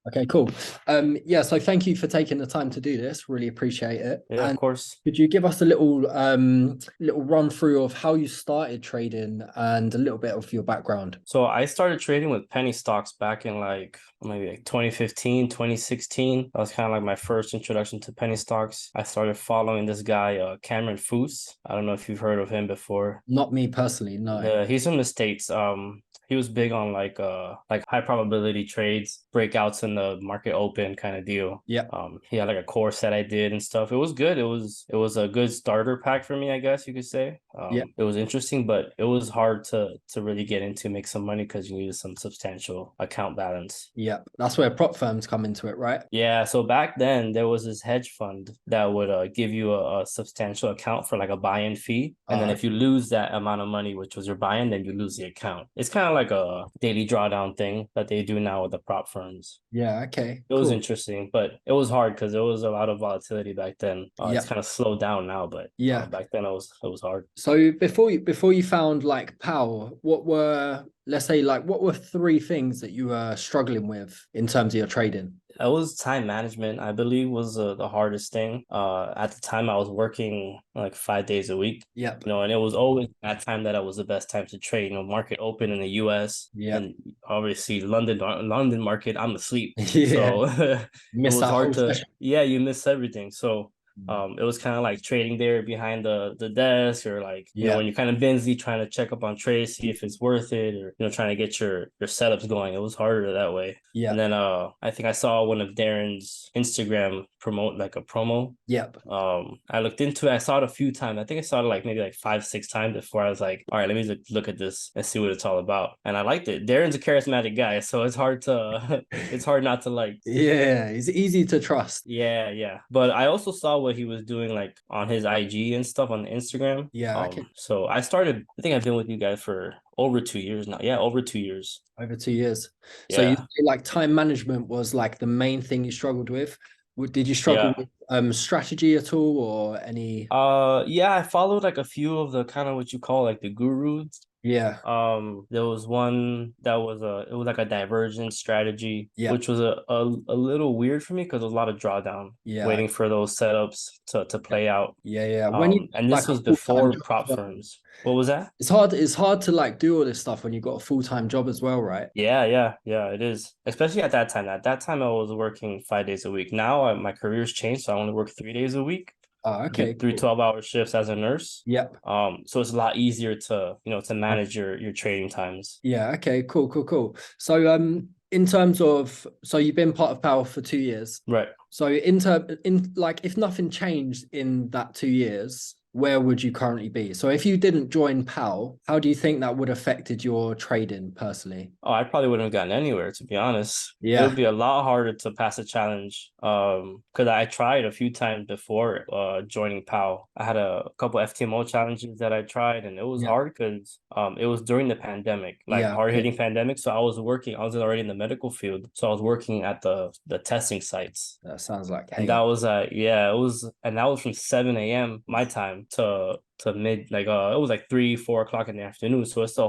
Okay, cool. Yeah, so thank you for taking the time to do this. Really appreciate it. Yeah, of And course. could you give us a little run through of how you started trading and a little bit of your background? So I started trading with penny stocks back in like maybe like 2015, 2016. That was kind of like my first introduction to penny stocks. I started following this guy, Cameron Foose. I don't know if you've heard of him before. Not me personally, no. He's from the States. He was big on like high probability trades, breakouts in the market open kind of deal. Yeah. He had like a course that I did and stuff. It was good. It was a good starter pack for me, I guess you could say. Yeah. It was interesting, but it was hard to really get into, make some money because you needed some substantial account balance. Yeah. That's where prop firms come into it, right? Yeah, so back then there was this hedge fund that would give you a substantial account for like a buy-in fee. And then Uh, if you lose that amount of money, which was your buy-in, then you lose the account. It's kind of like a daily drawdown thing that they do now with the prop firms. yeah, okay, It was cool. interesting, but it was hard because there was a lot of volatility back then. It's Yeah. kind of slowed down now, but Yeah. back then it was hard. So before you found like POW, what were, let's say, like what were three things that you were struggling with in terms of your trading? It was time management, I believe, was the hardest thing. At the time, I was working like 5 days a week, Yep. and it was always that time that was the best time to trade. Market open in the U.S. Yep. and obviously London market, I'm asleep, Yeah. so it Missed was that hard whole to, session. yeah, you miss everything. So it was kind of like trading there behind the desk, or like Yeah. when you're kind of busy trying to check up on trades, see if it's worth it, or trying to get your setups going. It was harder that way. Yeah. And then I think I saw one of Darren's Instagram promote like a promo. Yep. I looked into it. I saw it a few times. I think I saw it like maybe like 5, 6 times before I was like, all right, let me look at this and see what it's all about. And I liked it. Darren's a charismatic guy, so it's hard to it's hard not to like. Yeah. It's easy to trust. Yeah, yeah. But I also saw what he was doing like on his IG and stuff on Instagram. Yeah. Okay. So I think I've been with you guys for over 2 years now. Yeah, over 2 years. Over 2 years. So you Yeah. say like time management was like the main thing you struggled with. Did you struggle Yeah. with strategy at all or any? Yeah, I followed like a few of the kind of what you call like the gurus. Yeah. There was one that was it was like a divergence strategy, Yeah. which was a little weird for me because there was a lot of drawdown Yeah. waiting for those setups to Yeah. play out. Yeah. Yeah. When you And like this a was full-time before job as prop well. firms. What was that? It's hard to like do all this stuff when you've got a full-time job as well, right? Yeah, yeah, yeah, it is. Especially at that time. At that time, I was working 5 days a week. Now my career's changed, so I only work 3 days a week. Oh, Do okay, three cool. 12-hour shifts as a nurse. Yep. So it's a lot easier to manage your trading times. Yeah, okay, cool, cool, cool. So in terms of so you've been part of Power for 2 years. Right. So in like if nothing changed in that 2 years, where would you currently be? So if you didn't join PAL, how do you think that would affected your trading personally? Oh, I probably wouldn't have gotten anywhere, to be honest. It would Yeah, be a lot harder to pass a challenge. Because I tried a few times before joining POW. I had a couple FTMO challenges that I tried, and it was yeah, hard because it was during the pandemic, like yeah, hard okay. hitting pandemic. So I was already in the medical field. So I was working at the testing sites. That sounds like And that hate. was yeah, it was, and that was from 7 a.m. my time to mid, like it was like 3, 4 o'clock in the afternoon. So it's the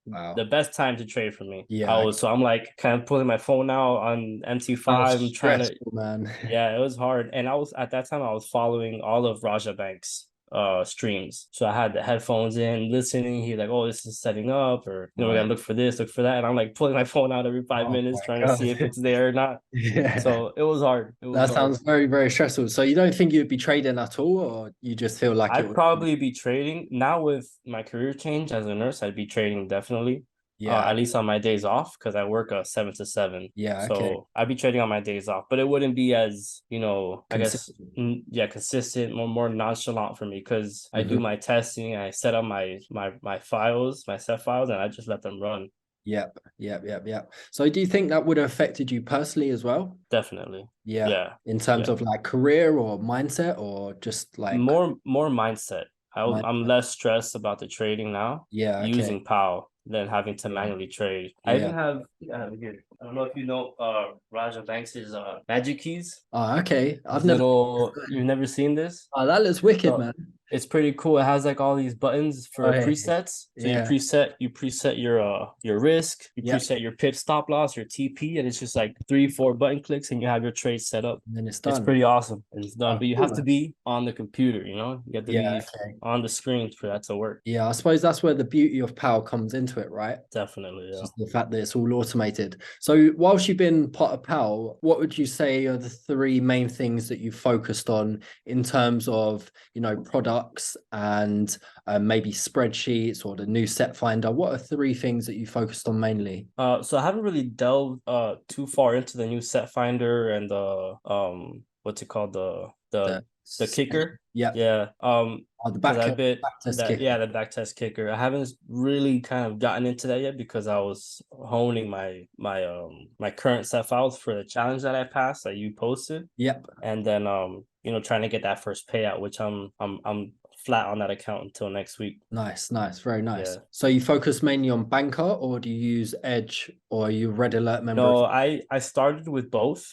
Wow. best time to trade for me. Yeah, okay. So I'm like kind of pulling my phone out on Sounds MT5 and trying to, stressful, man. yeah, it was hard. And I was at that time I was following all of Raja Bank's streams. So I had the headphones in, listening. He's like, "Oh, this is setting up," or we gotta Right. look for this, look for that. And I'm like pulling my phone out every five Oh minutes, my trying to see if God. it's there or not. Yeah. So it was hard. It was That hard. sounds very, very stressful. So you don't think you'd be trading at all, or you just feel like it I'd would be? probably be trading now with my career change as a nurse. I'd be trading definitely, Yeah. at least on my days off because I work 7 to 7. Yeah. Okay. So I'd be trading on my days off, but it wouldn't be as I guess, Consistent. yeah, consistent, more nonchalant for me because I do Hmm. my testing, I set up my files, my set files, and I just let them run. Yep. Yep. Yep. Yep. So do you think that would have affected you personally as well? Definitely, Yeah. yeah, In terms yeah. of like career or mindset or just like More mindset. I'm mindset? less stressed about the trading now Yeah. Okay. using POW than having to Yeah. manually trade. I even Yeah. have, here. I don't know if you know Raja Banks' magic keys. Oh, okay. I've These never. little, you've never seen this? Oh, that looks wicked, So man. It's pretty cool. It has like all these buttons for Hey, presets. So yeah, you preset your risk, you yeah, preset your pip stop loss, your TP, and it's just like 3, 4 button clicks and you have your trade set up. and then it's It's done. pretty awesome and it's done. Oh, But you cool, have to man. be on the computer, you have to Yeah, be okay. on the screen for that to work. Yeah, I suppose that's where the beauty of Power comes into it, right? Definitely, It's yeah. just the fact that it's all automated. So, whilst you've been part of PAL, what would you say are the three main things that you focused on in terms of, products and maybe spreadsheets or the new set finder? What are three things that you focused on mainly? So I haven't really delved too far into the new set finder and the what's it called, The the kicker. Yep. Yeah. The Because I bit back test that, kicker. yeah, the back test kicker. I haven't really kind of gotten into that yet because I was honing my current set files for the challenge that I passed that you posted. Yep. And then trying to get that first payout, which I'm flat on that account until next week. Nice, nice, very nice. Yeah. So you focus mainly on banker, or do you use Edge, or are you a Red Alert member? No, I started with both.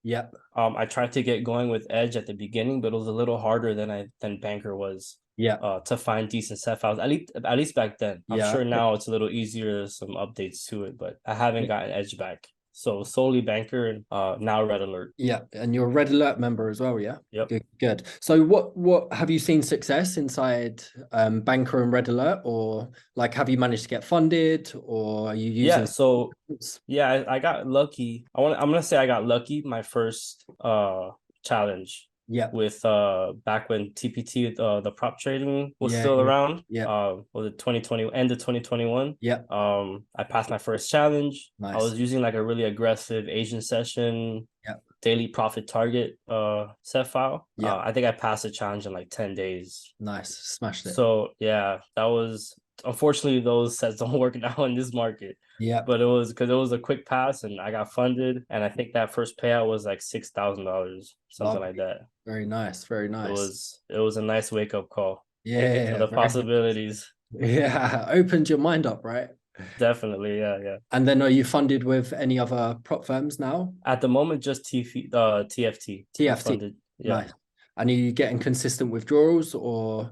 Yep. I tried to get going with Edge at the beginning, but it was a little harder than Banker was Yep. to find decent set files. At least back then. I'm Yeah. sure now it's a little easier. There's some updates to it, but I haven't Okay. gotten Edge back. So solely Banker and now Red Alert. Yeah, and you're a Red Alert member as well, yeah? Yep. Good, good. So what have you seen success inside Banker and Red Alert, or like have you managed to get funded, or are you Yeah. using So yeah, I got lucky. I'm gonna say I got lucky my first challenge yeah, with back when TPT the prop trading was yeah, still yeah, around. yeah, Was it 2020, end of 2021? yeah, I passed my first challenge. I nice. was using like a really aggressive Asian session Yeah, daily profit target set file. yeah, I think I passed the challenge in like 10 days. nice. Smashed it. So yeah, that was unfortunately those sets don't work now in this market. Yeah. But it was because it was a quick pass and I got funded. And I think that first payout was like $6,000, something like Lovely. that. Very nice, very It nice. was it was a nice wake up call to Yeah, the very possibilities. yeah. Opened your mind up, right? Definitely, yeah, yeah. And then are you funded with any other prop firms now? At the moment, just TFT. I'm TFT. funded. Yeah. Nice. And are you getting consistent withdrawals or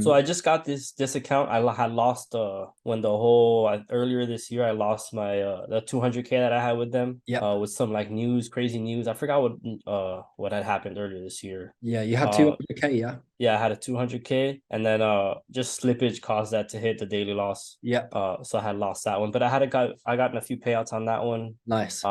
So I just got this account. Had lost when the whole earlier this year I lost my the 200K that I had with them yep. with some like crazy news. I forgot what had happened earlier this year. Yeah, you had Uh 200K, yeah. yeah, I had a 200K and then just slippage caused that to hit the daily loss. Yep. So I had lost that one, but I gotten a few payouts on that one. Nice.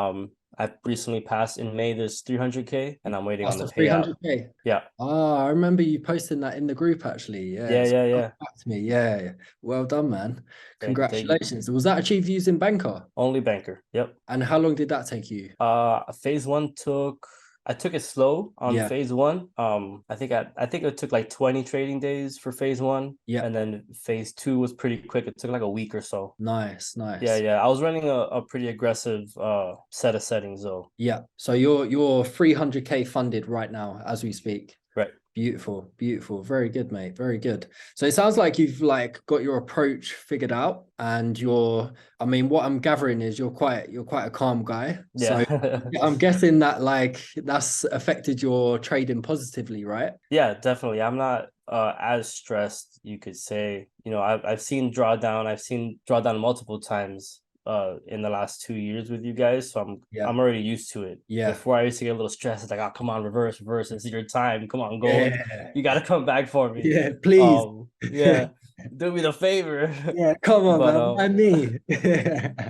I recently passed in May this 300K and I'm waiting on the After payout. 300K. Yeah. Oh, I remember you posting that in the group actually. Yeah, Yeah, it's yeah, come yeah. back to me. Yeah. Well done, man. Thank you. Congratulations. Was that achieved using Banker? Only banker. Yep. And how long did that take you? Phase one I took it slow on Yeah. phase one. I think it took like 20 trading days for phase one, Yeah. and then phase two was pretty quick. It took like a week or so. Nice, Yeah, nice. yeah. I was running a pretty aggressive set of settings though. Yeah. So you're 300K funded right now as we speak. Right. Beautiful, beautiful. Very good, mate. Very good. So it sounds like you've like got your approach figured out and I mean, what I'm gathering is you're quite a calm guy. So Yeah. I'm guessing that like that's affected your trading positively, right? Yeah, definitely. I'm not as stressed, you could say. I've seen drawdown. I've seen drawdown multiple times in the last 2 years with you guys, so Yeah. I'm already used to it. Yeah. Before I used to get a little stressed, it's like, oh, come on, reverse, reverse. This is your time. Come on, gold. Yeah. You got to come back for me. Yeah, please. Yeah, do me the favor. Yeah, come on, But man. Why me?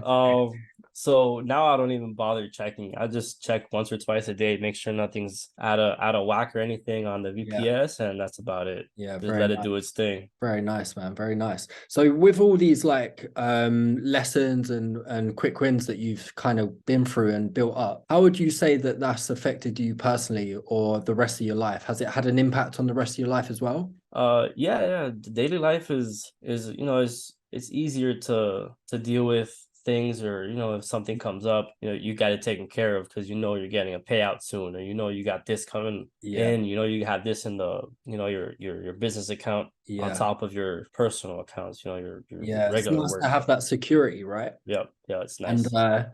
um, so now I don't even bother checking. I just check once or twice a day, make sure nothing's out of whack or anything on the Yeah. VPS, and that's about it. Yeah, Just very let it nice. do its thing. Very nice, man. Very nice. So with all these like lessons and quick wins that you've kind of been through and built up, how would you say that that's affected you personally or the rest of your life? Has it had an impact on the rest of your life as well? Yeah, yeah. The daily life is it's easier to deal with things, or if something comes up, you got it taken care of because you're getting a payout soon, or you got this coming Yeah. in, you have this in the your business account on Yeah. top of your personal accounts, your Yeah. It's regular nice to work. have that security, right? Yeah, yeah, it's And nice.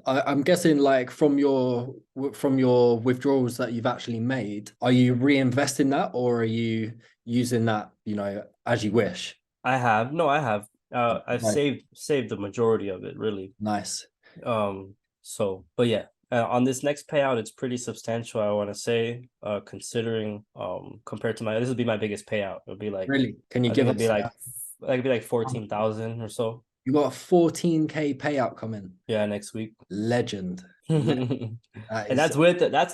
I'm guessing like from your withdrawals that you've actually made, are you reinvesting that or are you using that, as you wish? I have. No, I have. I've Right. saved the majority of it, really. Nice. So, but yeah, on this next payout, it's pretty substantial, I want to say, considering compared to this would be my biggest payout. It'll be like, Really? Can you I think give it'd be us it'd be like 14,000 or so. you got a 14K payout coming? Yeah, next week. Legend. And That is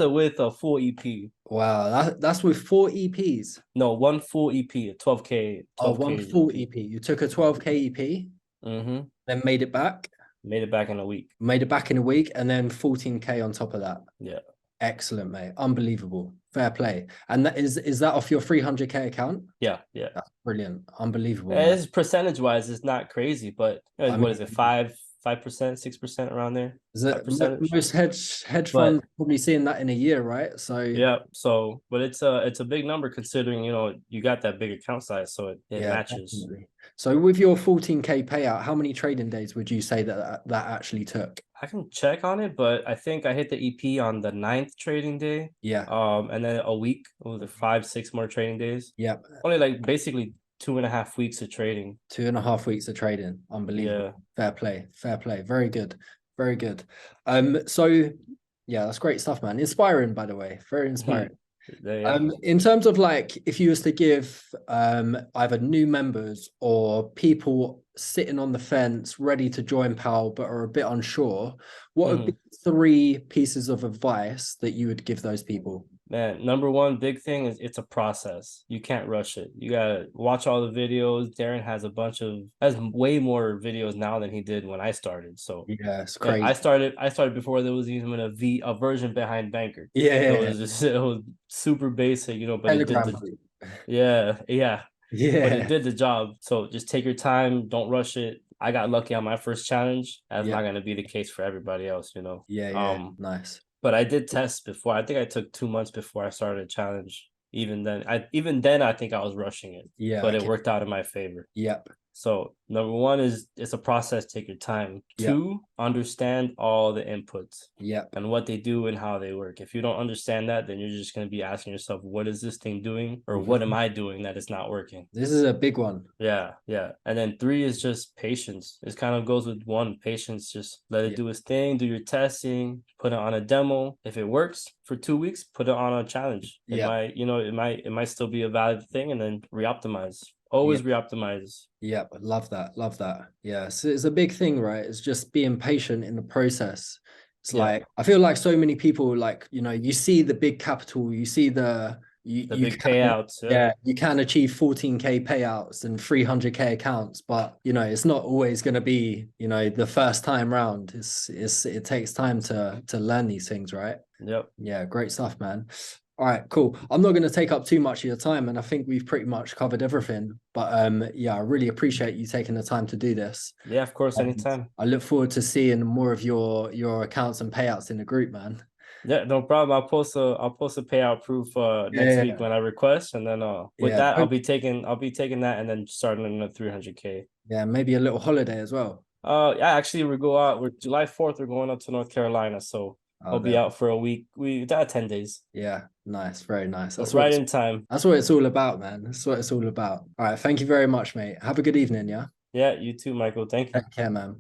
with a full EP. wow. That's with 4 EPs. No, one full EP, a 12K, Oh, one 12K full EP. EP. You took a 12K EP, Mm-hmm. then made it back, Made it back in a week. in a week, and then 14K on top of that. Yeah. Excellent, mate. Unbelievable. Fair play. And that is that off your 300K account? Yeah, yeah. That's brilliant. Unbelievable, man. As percentage wise, it's not crazy, but I what mean, is it, 5%, 6% around there? is it Percentage. most hedge But funds probably seeing that in a year, right? So yeah, so but it's a big number considering you got that big account size, so it yeah, matches. definitely. So with your 14K payout, how many trading days would you say that actually took? I can check on it, but I think I hit the EP on the 9th trading day. Yeah. And then a week, over the 5, 6 more trading days. Yeah. Only like basically 2.5 weeks of trading. 2.5 weeks of trading. Unbelievable. Yeah. Fair play. Fair play. Very good. Very good. So yeah, that's great stuff, man. Inspiring, by the way. Very inspiring. Yeah. In terms of like, if you was to give either new members or people sitting on the fence, ready to join POW but are a bit unsure, what would be 3 pieces of advice that you would give those people? Man, number one big thing is it's a process. You can't rush it. You gotta watch all the videos. Darren has way more videos now than he did when I started. So yeah, it's crazy. I started before there was even a version behind Banker. Yeah, it was super basic, but Telegram. yeah. Yeah. But it did the job. So just take your time, don't rush it. I got lucky on my first challenge. That's not gonna be the case for everybody else, Yeah. Nice. But I did test before. I think I took 2 months before I started a challenge. Even then, I think I was rushing it. Yeah. But it worked out in my favor. Yep. So number one is it's a process, take your time. Yep. 2, understand all the inputs. Yep. And what they do and how they work. If you don't understand that, then you're just going to be asking yourself, what is this thing doing? Or what am I doing that is not working? This is a big one. Yeah. And then 3 is just patience. This kind of goes with 1, patience. Just let it do its thing, do your testing, put it on a demo. If it works for 2 weeks, put it on a challenge. It might still be a valid thing, and then reoptimize. Always reoptimize. Yep. Love that. Love that. Yeah. So it's a big thing, right? It's just being patient in the process. It's like, I feel like so many people, like, you see the big capital, you see the big payouts. Yeah, you can achieve 14K payouts and 300K accounts, but it's not always going to be the first time round. It takes time to learn these things, right? Yep. Yeah, great stuff, man. All right, cool. I'm not going to take up too much of your time, and I think we've pretty much covered everything. But yeah, I really appreciate you taking the time to do this. Yeah, of course, anytime. I look forward to seeing more of your accounts and payouts in the group, man. Yeah, no problem. I'll post a payout proof next week when I request, and then that I'll be taking that and then starting in the 300K. Yeah, maybe a little holiday as well. Yeah, actually we're July 4th, we're going up to North Carolina, so I'll be out for a week. We got 10 days. Yeah, nice, very nice. That's right in time. That's what it's all about, man. That's what it's all about. All right, thank you very much, mate. Have a good evening, yeah? Yeah, you too, Michael. Thank you. Take care, man.